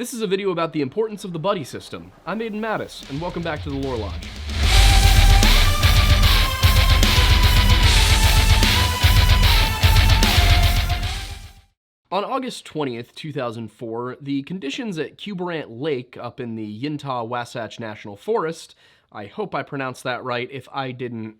This is a video about the importance of the buddy system. I'm Aiden Mattis, and welcome back to the Lore Lodge. On August 20th, 2004, the conditions at Cuberant Lake up in the Yintah-Wasatch National Forest, I hope I pronounced that right. If I didn't,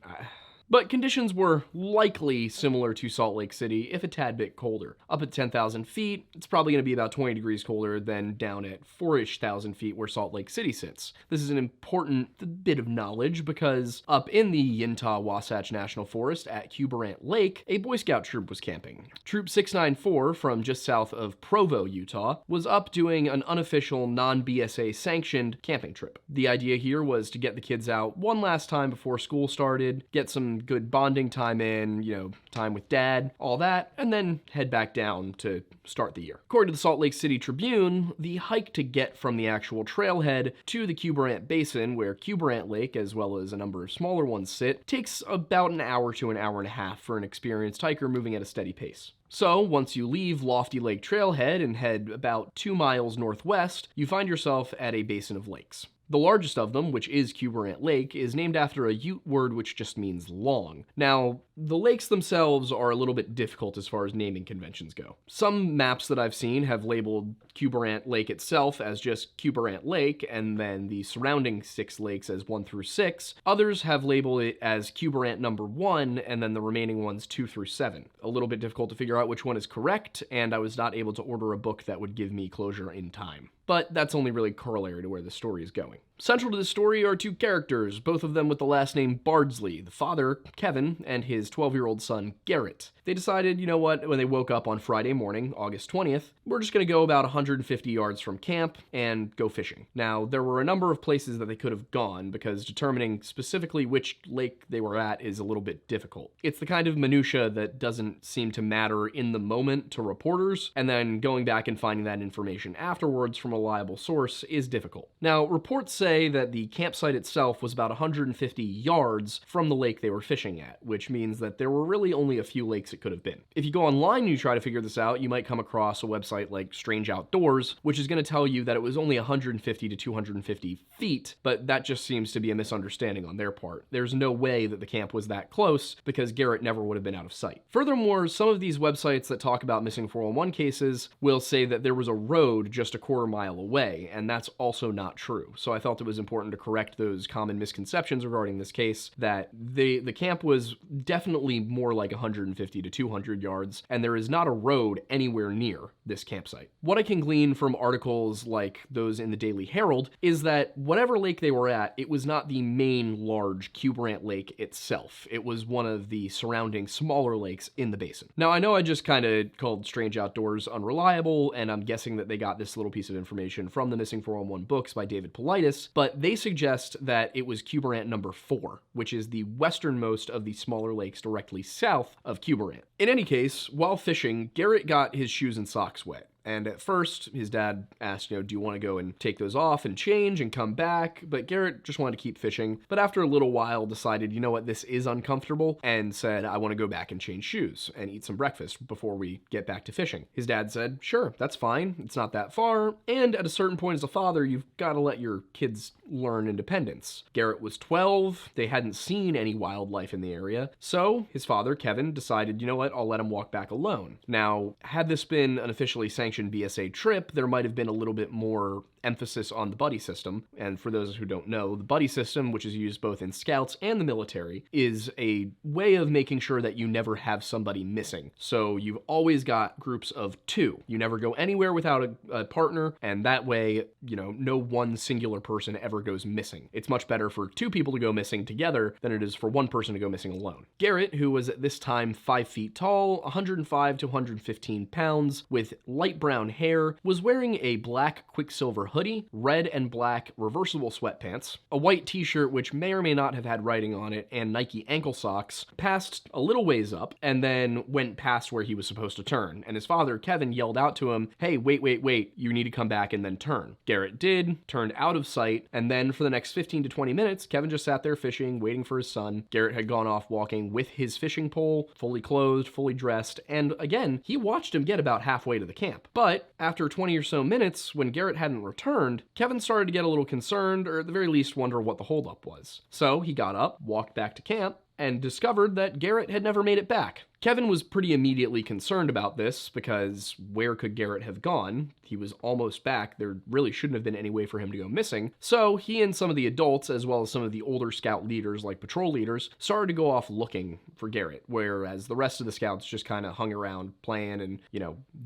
but conditions were likely similar to Salt Lake City, if a tad bit colder. Up at 10,000 feet, it's probably going to be about 20 degrees colder than down at 4,000 feet where Salt Lake City sits. This is an important bit of knowledge because up in the Yintah-Wasatch National Forest at Cuberant Lake, a Boy Scout troop was camping. Troop 694 from just south of Provo, Utah, was up doing an unofficial, non-BSA sanctioned camping trip. The idea here was to get the kids out one last time before school started, get some good bonding time in, time with dad, all that, and then head back down to start the year. According to the Salt Lake City Tribune, the hike to get from the actual trailhead to the Cuberant Basin, where Cuberant Lake, as well as a number of smaller ones sit, takes about an hour to an hour and a half for an experienced hiker moving at a steady pace. So, once you leave Lofty Lake Trailhead and head about 2 miles northwest, you find yourself at a basin of lakes. The largest of them, which is Cuberant Lake, is named after a Ute word which just means long. Now, the lakes themselves are a little bit difficult as far as naming conventions go. Some maps that I've seen have labeled Cuberant Lake itself as just Cuberant Lake, and then the surrounding 6 lakes as 1 through 6. Others have labeled it as Cuberant number 1, and then the remaining ones 2 through 7. A little bit difficult to figure out which one is correct, and I was not able to order a book that would give me closure in time. But that's only really corollary to where the story is going. Central to the story are 2 characters, both of them with the last name Bardsley, the father, Kevin, and his 12-year-old son, Garrett. They decided, when they woke up on Friday morning, August 20th, we're just going to go about 150 yards from camp and go fishing. Now, there were a number of places that they could have gone because determining specifically which lake they were at is a little bit difficult. It's the kind of minutia that doesn't seem to matter in the moment to reporters, and then going back and finding that information afterwards from a reliable source is difficult. Now, reports say that the campsite itself was about 150 yards from the lake they were fishing at, which means that there were really only a few lakes it could have been. If you go online and you try to figure this out, you might come across a website like Strange Outdoors, which is going to tell you that it was only 150 to 250 feet, but that just seems to be a misunderstanding on their part. There's no way that the camp was that close because Garrett never would have been out of sight. Furthermore, some of these websites that talk about missing 411 cases will say that there was a road just a quarter mile away, and that's also not true. So I felt it was important to correct those common misconceptions regarding this case, that the camp was definitely more like 150 to 200 yards, and there is not a road anywhere near this campsite. What I can glean from articles like those in the Daily Herald is that whatever lake they were at, it was not the main large Cuberant Lake itself. It was one of the surrounding smaller lakes in the basin. Now, I know I just kind of called Strange Outdoors unreliable, and I'm guessing that they got this little piece of information from the Missing 411 books by David Paulides, but they suggest that it was Cuberant number 4, which is the westernmost of the smaller lakes directly south of Cuberant. In any case, while fishing, Garrett got his shoes and socks wet. And at first, his dad asked, do you want to go and take those off and change and come back? But Garrett just wanted to keep fishing. But after a little while, decided, this is uncomfortable, and said, I want to go back and change shoes and eat some breakfast before we get back to fishing. His dad said, sure, that's fine. It's not that far. And at a certain point as a father, you've got to let your kids learn independence. Garrett was 12. They hadn't seen any wildlife in the area. So his father, Kevin, decided, I'll let him walk back alone. Now, had this been an officially sanctioned BSA trip, there might have been a little bit more emphasis on the buddy system. And for those who don't know, the buddy system, which is used both in scouts and the military, is a way of making sure that you never have somebody missing. So you've always got groups of 2. You never go anywhere without a partner, and that way, no one singular person ever goes missing. It's much better for 2 people to go missing together than it is for 1 person to go missing alone. Garrett, who was at this time 5 feet tall, 105 to 115 pounds, with light brown hair, was wearing a black Quicksilver hoodie, red and black reversible sweatpants, a white t-shirt which may or may not have had writing on it, and Nike ankle socks, passed a little ways up, and then went past where he was supposed to turn. And his father, Kevin, yelled out to him, hey, wait, you need to come back and then turn. Garrett did, turned out of sight, and then for the next 15 to 20 minutes, Kevin just sat there fishing, waiting for his son. Garrett had gone off walking with his fishing pole, fully clothed, fully dressed, and again, he watched him get about halfway to the camp. But after 20 or so minutes, when Garrett hadn't returned, Kevin started to get a little concerned, or at the very least wonder what the holdup was. So he got up, walked back to camp, and discovered that Garrett had never made it back. Kevin was pretty immediately concerned about this, because where could Garrett have gone? He was almost back. There really shouldn't have been any way for him to go missing. So he and some of the adults, as well as some of the older scout leaders like patrol leaders, started to go off looking for Garrett, whereas the rest of the scouts just kind of hung around playing and,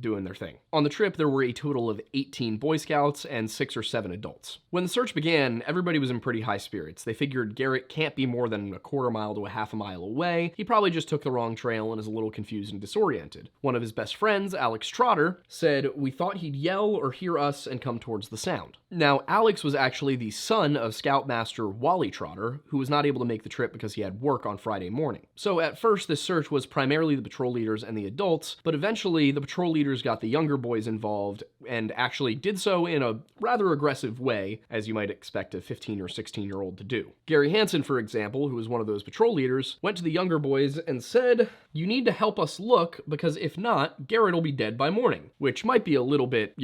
doing their thing. On the trip, there were a total of 18 Boy Scouts and 6 or 7 adults. When the search began, everybody was in pretty high spirits. They figured Garrett can't be more than a quarter mile to a half a mile away. He probably just took the wrong trail and is a little confused and disoriented. One of his best friends, Alex Trotter, said, "We thought he'd yell or hear us and come towards the sound." Now, Alex was actually the son of Scoutmaster Wally Trotter, who was not able to make the trip because he had work on Friday morning. So at first, this search was primarily the patrol leaders and the adults, but eventually the patrol leaders got the younger boys involved and actually did so in a rather aggressive way, as you might expect a 15 or 16-year-old to do. Gary Hansen, for example, who was one of those patrol leaders, went to the younger boys and said, "You need to help us look, because if not, Garrett will be dead by morning," which might be a little bit,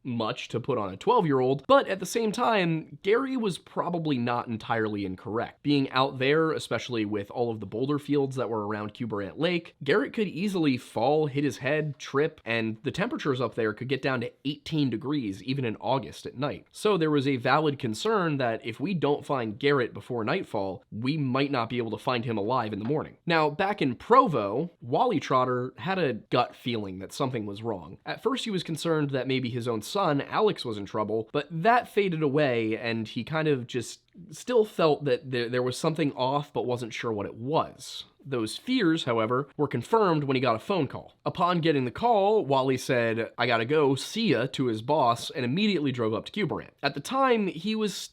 much to put on a 12-year-old, but at the same time, Gary was probably not entirely incorrect. Being out there, especially with all of the boulder fields that were around Cuberant Lake, Garrett could easily fall, hit his head, trip, and the temperatures up there could get down to 18 degrees even in August at night. So there was a valid concern that if we don't find Garrett before nightfall, we might not be able to find him alive in the morning. Now, back in Provo, Wally Trotter had a gut feeling that something was wrong. At first, he was concerned that maybe his own son, Alex, was in trouble, but that faded away, and he kind of just still felt that there was something off, but wasn't sure what it was. Those fears, however, were confirmed when he got a phone call. Upon getting the call, Wally said, "I gotta go, see ya," to his boss, and immediately drove up to Cuberant. At the time, he was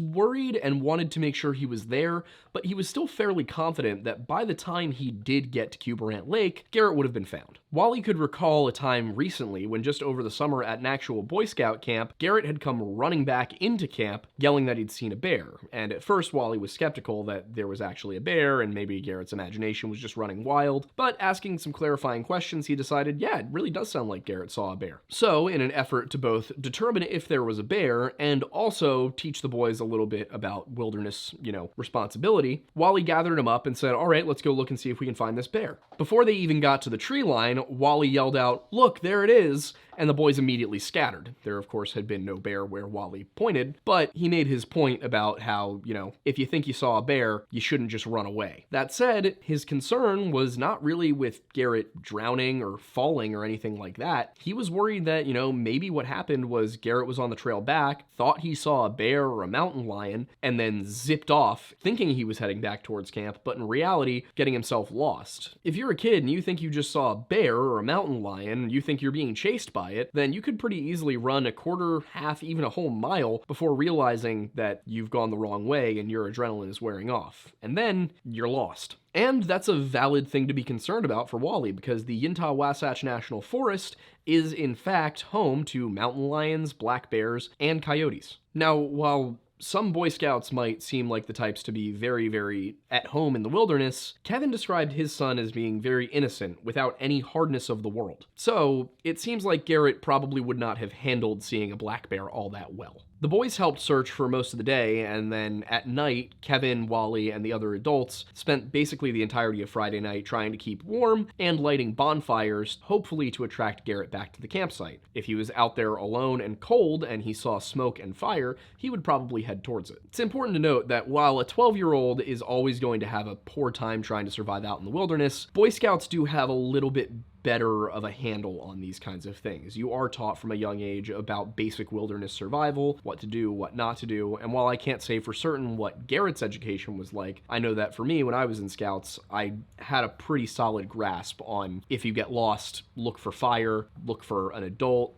worried and wanted to make sure he was there, but he was still fairly confident that by the time he did get to Cuberant Lake, Garrett would have been found. Wally could recall a time recently when just over the summer at an actual Boy Scout camp, Garrett had come running back into camp yelling that he'd seen a bear, and at first Wally was skeptical that there was actually a bear and maybe Garrett's imagination was just running wild, but asking some clarifying questions, he decided, yeah, it really does sound like Garrett saw a bear. So, in an effort to both determine if there was a bear and also teach the boys a little bit about wilderness, responsibility, Wally gathered him up and said, "All right, let's go look and see if we can find this bear." Before they even got to the tree line, Wally yelled out, "Look, there it is," and the boys immediately scattered. There, of course, had been no bear where Wally pointed, but he made his point about how, if you think you saw a bear, you shouldn't just run away. That said, his concern was not really with Garrett drowning or falling or anything like that. He was worried that, maybe what happened was Garrett was on the trail back, thought he saw a bear or a mountain lion, and then zipped off, thinking he was heading back towards camp, but in reality, getting himself lost. If you're a kid and you think you just saw a bear or a mountain lion, you think you're being chased by it, then you could pretty easily run a quarter, half, even a whole mile before realizing that you've gone the wrong way and your adrenaline is wearing off. And then you're lost. And that's a valid thing to be concerned about for Wally, because the Uintah-Wasatch National Forest is in fact home to mountain lions, black bears, and coyotes. Now, while some Boy Scouts might seem like the types to be very, very at home in the wilderness, Kevin described his son as being very innocent, without any hardness of the world. So, it seems like Garrett probably would not have handled seeing a black bear all that well. The boys helped search for most of the day, and then at night, Kevin, Wally, and the other adults spent basically the entirety of Friday night trying to keep warm and lighting bonfires, hopefully to attract Garrett back to the campsite. If he was out there alone and cold and he saw smoke and fire, he would probably head towards it. It's important to note that while a 12-year-old is always going to have a poor time trying to survive out in the wilderness, Boy Scouts do have a little bit better of a handle on these kinds of things. You are taught from a young age about basic wilderness survival, what to do, what not to do, and while I can't say for certain what Garrett's education was like, I know that for me, when I was in Scouts, I had a pretty solid grasp on if you get lost, look for fire, look for an adult,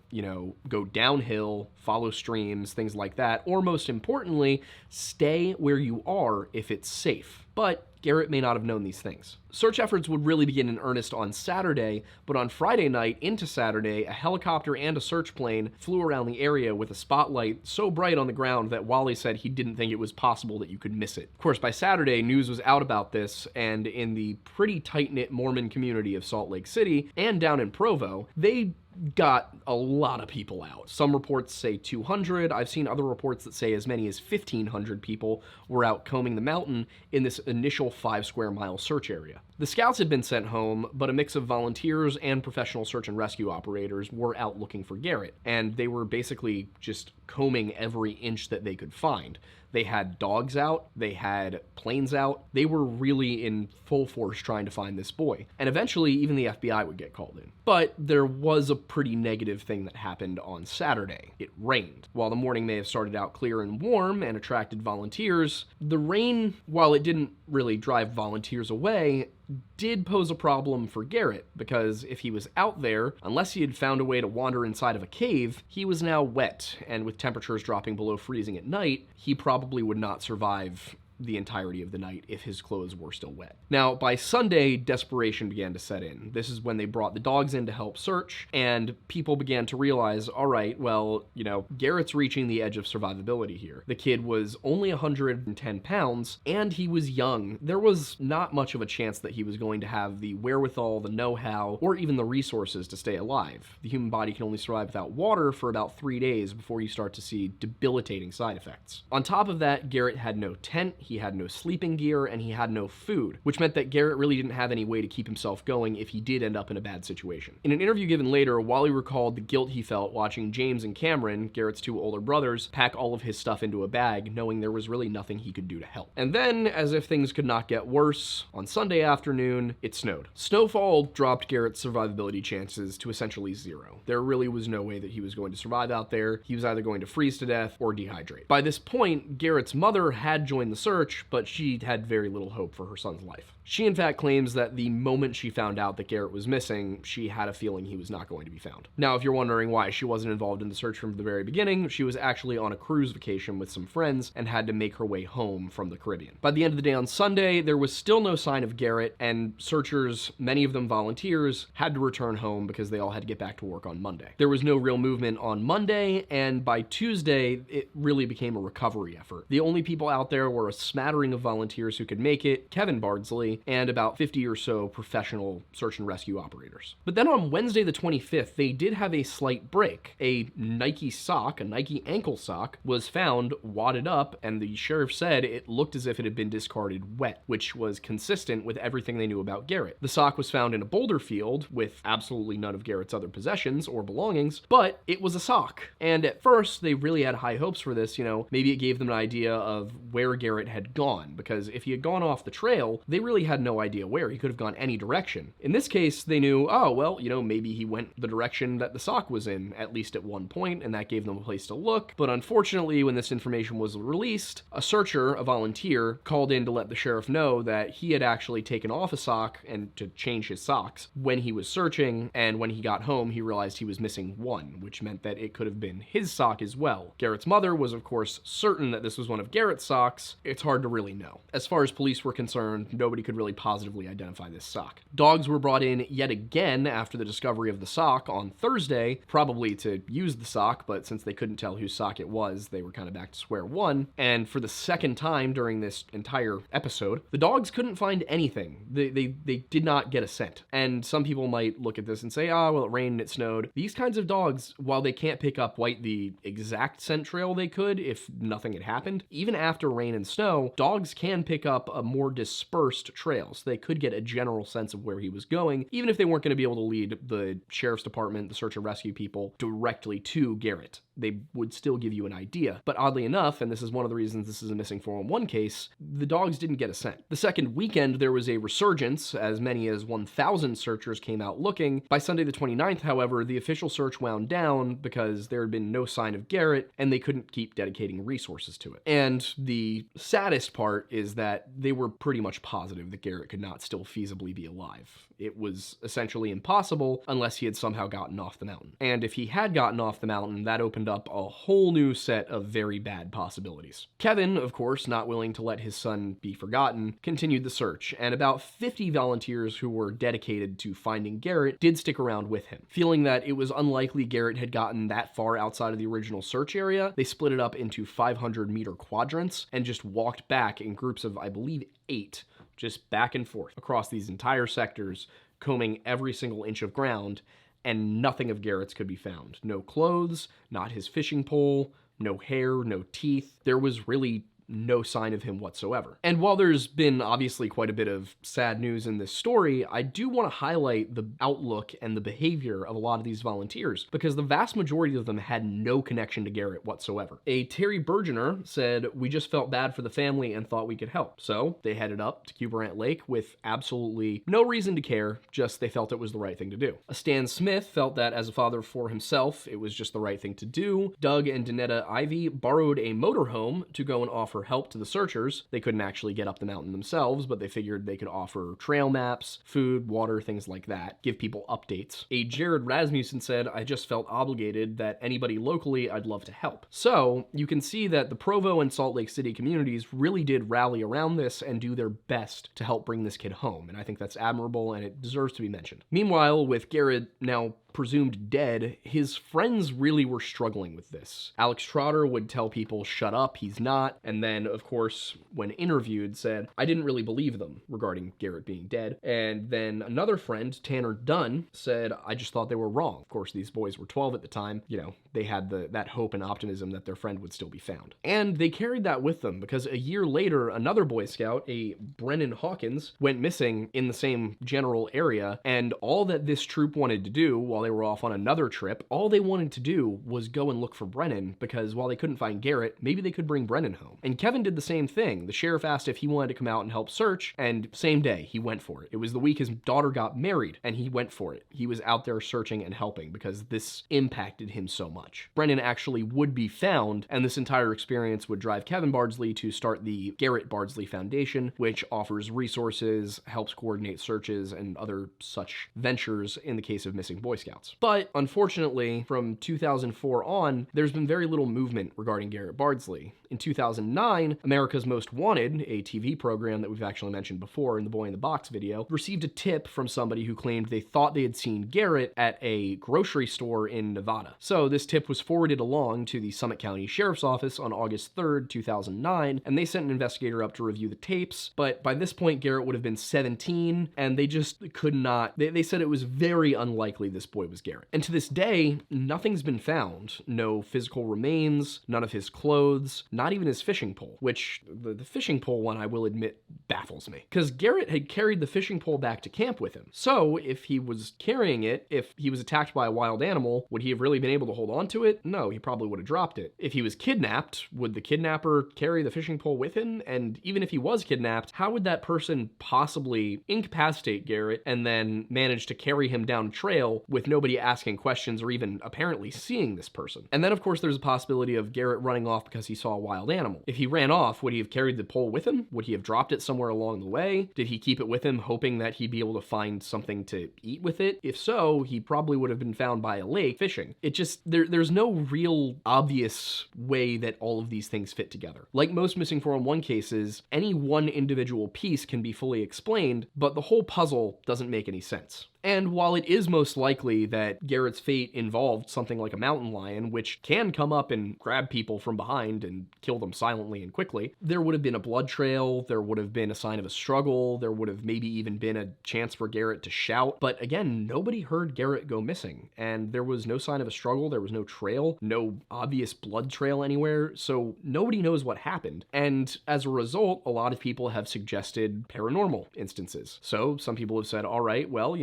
go downhill, follow streams, things like that, or most importantly, stay where you are if it's safe. But Garrett may not have known these things. Search efforts would really begin in earnest on Saturday, but on Friday night into Saturday, a helicopter and a search plane flew around the area with a spotlight so bright on the ground that Wally said he didn't think it was possible that you could miss it. Of course, by Saturday, news was out about this, and in the pretty tight-knit Mormon community of Salt Lake City and down in Provo, they got a lot of people out. Some reports say 200. I've seen other reports that say as many as 1,500 people were out combing the mountain in this initial 5-square-mile search area. The scouts had been sent home, but a mix of volunteers and professional search and rescue operators were out looking for Garrett, and they were basically just combing every inch that they could find. They had dogs out, they had planes out, they were really in full force trying to find this boy. And eventually, even the FBI would get called in. But there was a pretty negative thing that happened on Saturday. It rained. While the morning may have started out clear and warm and attracted volunteers, the rain, while it didn't really drive volunteers away, did pose a problem for Garrett, because if he was out there, unless he had found a way to wander inside of a cave, he was now wet, and with temperatures dropping below freezing at night, he probably would not survive the entirety of the night if his clothes were still wet. Now, by Sunday, desperation began to set in. This is when they brought the dogs in to help search, and people began to realize, all right, well, Garrett's reaching the edge of survivability here. The kid was only 110 pounds, and he was young. There was not much of a chance that he was going to have the wherewithal, the know-how, or even the resources to stay alive. The human body can only survive without water for about 3 days before you start to see debilitating side effects. On top of that, Garrett had no tent, he had no sleeping gear, and he had no food, which meant that Garrett really didn't have any way to keep himself going if he did end up in a bad situation. In an interview given later, Wally recalled the guilt he felt watching James and Cameron, Garrett's 2 older brothers, pack all of his stuff into a bag, knowing there was really nothing he could do to help. And then, as if things could not get worse, on Sunday afternoon, it snowed. Snowfall dropped Garrett's survivability chances to essentially 0. There really was no way that he was going to survive out there. He was either going to freeze to death or dehydrate. By this point, Garrett's mother had joined the search, but she had very little hope for her son's life. She in fact claims that the moment she found out that Garrett was missing, she had a feeling he was not going to be found. Now, if you're wondering why she wasn't involved in the search from the very beginning, she was actually on a cruise vacation with some friends and had to make her way home from the Caribbean. By the end of the day on Sunday, there was still no sign of Garrett, and searchers, many of them volunteers, had to return home because they all had to get back to work on Monday. There was no real movement on Monday, and by Tuesday, it really became a recovery effort. The only people out there were a smattering of volunteers who could make it, Kevin Bardsley, and about 50 or so professional search and rescue operators. But then on Wednesday the 25th, they did have a slight break. A Nike sock, a Nike ankle sock, was found wadded up, and the sheriff said it looked as if it had been discarded wet, which was consistent with everything they knew about Garrett. The sock was found in a boulder field with absolutely none of Garrett's other possessions or belongings, but it was a sock. And at first, they really had high hopes for this, maybe it gave them an idea of where Garrett had gone, because if he had gone off the trail, they really had no idea where. He could have gone any direction. In this case, they knew, oh, well, maybe he went the direction that the sock was in, at least at one point, and that gave them a place to look. But unfortunately, when this information was released, a searcher, a volunteer, called in to let the sheriff know that he had actually taken off a sock and to change his socks when he was searching, and when he got home, he realized he was missing one, which meant that it could have been his sock as well. Garrett's mother was, of course, certain that this was one of Garrett's socks. It's hard to really know. As far as police were concerned, nobody could really positively identify this sock. Dogs were brought in yet again after the discovery of the sock on Thursday, probably to use the sock, but since they couldn't tell whose sock it was, they were kind of back to square one. And for the second time during this entire episode, the dogs couldn't find anything. They did not get a scent. And some people might look at this and say, well, it rained and it snowed. These kinds of dogs, while they can't pick up quite the exact scent trail they could if nothing had happened, even after rain and snow, dogs can pick up a more dispersed trail. So they could get a general sense of where he was going, even if they weren't going to be able to lead the sheriff's department, the search and rescue people, directly to Garrett. They would still give you an idea. But oddly enough, and this is one of the reasons this is a missing 411 case, the dogs didn't get a scent. The second weekend, there was a resurgence. As many as 1,000 searchers came out looking. By Sunday the 29th, however, the official search wound down because there had been no sign of Garrett, and they couldn't keep dedicating resources to it. And the saddest part is that they were pretty much positive that Garrett could not still feasibly be alive. It was essentially impossible unless he had somehow gotten off the mountain. And if he had gotten off the mountain, that opened up a whole new set of very bad possibilities. Kevin, of course, not willing to let his son be forgotten, continued the search, and about 50 volunteers who were dedicated to finding Garrett did stick around with him. Feeling that it was unlikely Garrett had gotten that far outside of the original search area, they split it up into 500-meter quadrants and just walked back in groups of, I believe, 8, just back and forth across these entire sectors, combing every single inch of ground. and nothing of Garrett's could be found. No clothes, not his fishing pole, no hair, no teeth. There was really no sign of him whatsoever. And while there's been obviously quite a bit of sad news in this story, I do want to highlight the outlook and the behavior of a lot of these volunteers, because the vast majority of them had no connection to Garrett whatsoever. A Terry Bergener said, "We just felt bad for the family and thought we could help." So they headed up to Cubrant Lake with absolutely no reason to care, just they felt it was the right thing to do. A Stan Smith felt that as a father for himself, it was just the right thing to do. Doug and Danetta Ivy borrowed a motorhome to go and offer help to the searchers. They couldn't actually get up the mountain themselves, but they figured they could offer trail maps, food, water, things like that, give people updates. A Jared Rasmussen said, "I just felt obligated that anybody locally I'd love to help." So you can see that the Provo and Salt Lake City communities really did rally around this and do their best to help bring this kid home, and I think that's admirable and it deserves to be mentioned. Meanwhile, with Garrett now presumed dead, his friends really were struggling with this. Alex Trotter would tell people, "Shut up, he's not," and then, of course, when interviewed, said, "I didn't really believe them," regarding Garrett being dead. And then another friend, Tanner Dunn, said, "I just thought they were wrong." Of course, these boys were 12 at the time. They had that hope and optimism that their friend would still be found. And they carried that with them, because a year later, another Boy Scout, a Brennan Hawkins, went missing in the same general area, and all that this troop wanted to do while they were off on another trip, all they wanted to do was go and look for Brennan, because while they couldn't find Garrett, maybe they could bring Brennan home. And Kevin did the same thing. The sheriff asked if he wanted to come out and help search, and same day, he went for it. It was the week his daughter got married, and he went for it. He was out there searching and helping because this impacted him so much. Brennan actually would be found, and this entire experience would drive Kevin Bardsley to start the Garrett Bardsley Foundation, which offers resources, helps coordinate searches, and other such ventures in the case of missing Boy Scouts. But unfortunately, from 2004 on, there's been very little movement regarding Garrett Bardsley. In 2009, America's Most Wanted, a TV program that we've actually mentioned before in the Boy in the Box video, received a tip from somebody who claimed they thought they had seen Garrett at a grocery store in Nevada. So this tip was forwarded along to the Summit County Sheriff's Office on August 3rd, 2009, and they sent an investigator up to review the tapes. But by this point, Garrett would have been 17, and they just could not, they said it was very unlikely this boy was Garrett. And to this day, nothing's been found. No physical remains, none of his clothes, not even his fishing pole, which the fishing pole one, I will admit, baffles me. Because Garrett had carried the fishing pole back to camp with him. So if he was carrying it, if he was attacked by a wild animal, would he have really been able to hold on to it? No, he probably would have dropped it. If he was kidnapped, would the kidnapper carry the fishing pole with him? And even if he was kidnapped, how would that person possibly incapacitate Garrett and then manage to carry him down a trail with nobody asking questions or even apparently seeing this person? And then, of course, there's a possibility of Garrett running off because he saw a wild animal. If he ran off, would he have carried the pole with him? Would he have dropped it somewhere along the way? Did he keep it with him hoping that he'd be able to find something to eat with it? If so, he probably would have been found by a lake fishing. It just, there's no real obvious way that all of these things fit together. Like most missing 411 cases, any one individual piece can be fully explained, but the whole puzzle doesn't make any sense. And while it is most likely that Garrett's fate involved something like a mountain lion, which can come up and grab people from behind and kill them silently and quickly, there would have been a blood trail, there would have been a sign of a struggle, there would have maybe even been a chance for Garrett to shout. But again, nobody heard Garrett go missing, and there was no sign of a struggle, there was no trail, no obvious blood trail anywhere, so nobody knows what happened. And as a result, a lot of people have suggested paranormal instances. So some people have said, all right, well,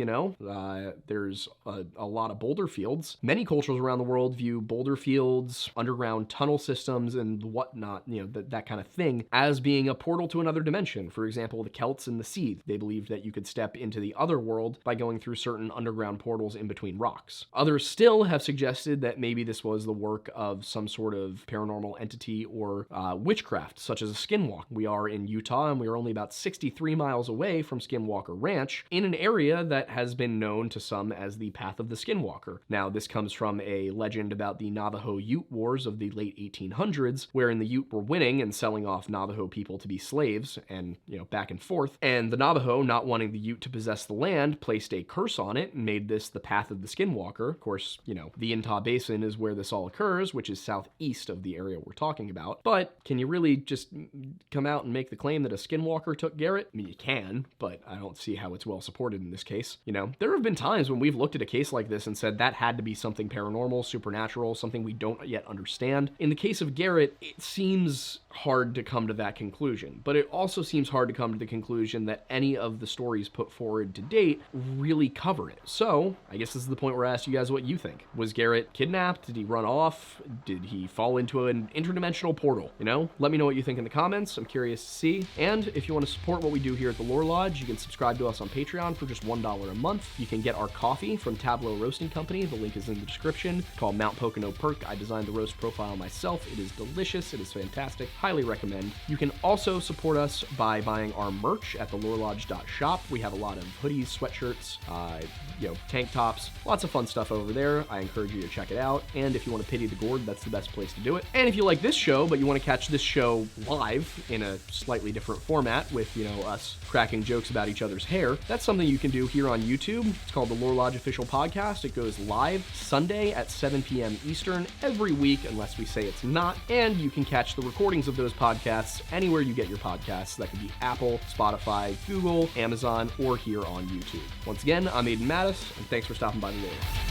there's a lot of boulder fields. Many cultures around the world view boulder fields, underground tunnel systems, and whatnot, that kind of thing, as being a portal to another dimension. For example, the Celts and the Seed. They believed that you could step into the other world by going through certain underground portals in between rocks. Others still have suggested that maybe this was the work of some sort of paranormal entity or witchcraft, such as a skinwalker. We are in Utah, and we are only about 63 miles away from Skinwalker Ranch, in an area that has been known to some as the Path of the Skinwalker. Now, this comes from a legend about the Navajo Ute Wars of the late 1800s, wherein the Ute were winning and selling off Navajo people to be slaves, and, back and forth. And the Navajo, not wanting the Ute to possess the land, placed a curse on it and made this the Path of the Skinwalker. Of course, the Utah Basin is where this all occurs, which is southeast of the area we're talking about. But can you really just come out and make the claim that a skinwalker took Garrett? I mean, you can, but I don't see how it's well supported in this case. there have been times when we've looked at a case like this and said that had to be something paranormal, supernatural, something we don't yet understand. In the case of Garrett, it seems hard to come to that conclusion, but it also seems hard to come to the conclusion that any of the stories put forward to date really cover it. So, I guess this is the point where I ask you guys what you think. Was Garrett kidnapped? Did he run off? Did he fall into an interdimensional portal? Let me know what you think in the comments. I'm curious to see. And if you want to support what we do here at the Lore Lodge, you can subscribe to us on Patreon for just $1 a month. You can get our coffee from Tableau Roasting Company. The link is in the description. Called Mount Pocono Perk. I designed the roast profile myself. It is delicious. It is fantastic. Highly recommend. You can also support us by buying our merch at thelorelodge.shop. We have a lot of hoodies, sweatshirts, tank tops, lots of fun stuff over there. I encourage you to check it out. And if you want to pity the gourd, that's the best place to do it. And if you like this show, but you want to catch this show live in a slightly different format with, us cracking jokes about each other's hair, that's something you can do here on YouTube. It's called the Lore Lodge Official Podcast. It goes live Sunday at 7 p.m. Eastern every week, unless we say it's not. And you can catch the recordings of those podcasts anywhere you get your podcasts. That could be Apple, Spotify, Google, Amazon, or here on YouTube. Once again, I'm Aiden Mattis, and thanks for stopping by the Lore Lodge.